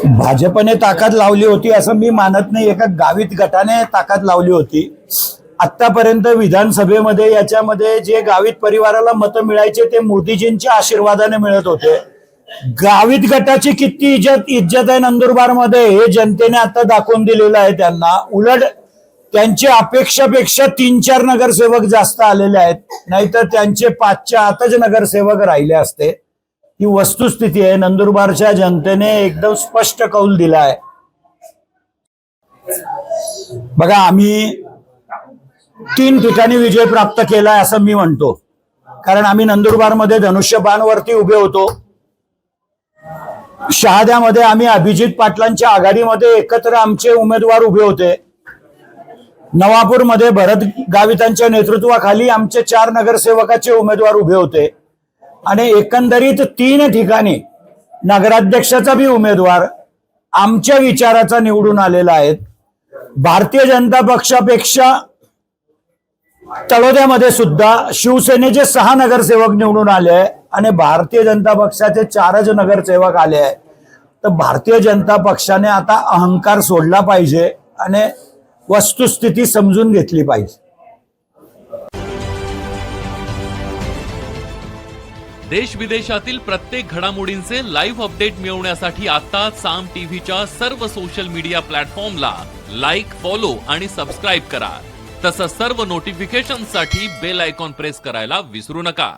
भाजपने ताकद लावली होती असं मी मानत नाही. एका गावित गटाने ताकद लावली होती. आतापर्यंत विधानसभेमध्ये याच्यामध्ये जे गावित परिवाराला मतं मिळायचे ते मोदीजींच्या आशीर्वादाने मिळत होते. गावित गटाची किती इज्जत आहे नंदुरबारमध्ये हे जनतेने आता दाखवून दिलेलं आहे त्यांना. उलट त्यांच्या अपेक्षापेक्षा 3-4 नगरसेवक जास्त आलेले आहेत, नाहीतर त्यांचे 5च्या आतच नगरसेवक राहिले असते. ही वस्तुस्थिती आहे. नंदुरबारच्या जनतेने एकदम स्पष्ट कौल दिला आहे. बघा, आम्ही 3 ठिकाणी विजय प्राप्त केलाय असं मी म्हणतो, कारण आम्ही नंदुरबारमध्ये धनुष्यबाणवरती उभे होतो. शहाद्यामध्ये आम्ही अभिजित पाटलांच्या आघाडीमध्ये एकत्र आमचे उमेदवार उभे होते. नवापूरमध्ये भरत गावितांच्या नेतृत्वाखाली आमचे 4 नगरसेवकाचे उमेदवार उभे होते. आणि एकंदरीत 3 ठिकाणी नगराध्यक्षाचा बी उमेदवार आमच्या विचाराचा निवडून आलेला आहे. भारतीय जनता पक्षापेक्षा तळोद्यामध्ये सुद्धा शिवसेनेचे 6 नगरसेवक निवडून आले आणि भारतीय जनता पक्षाचे 4च नगरसेवक आले आहे. तर भारतीय जनता पक्षाने आता अहंकार सोडला पाहिजे आणि वस्तुस्थिती समजून घेतली पाहिजे. देश विदेशातील प्रत्येक घडामोडींचे लाईव्ह अपडेट मिळवण्यासाठी आता साम टीव्हीच्या सर्व सोशल मीडिया प्लॅटफॉर्मला लाईक, फॉलो आणि सबस्क्राईब करा. तसंच सर्व नोटिफिकेशनसाठी बेल आयकॉन प्रेस करायला विसरू नका.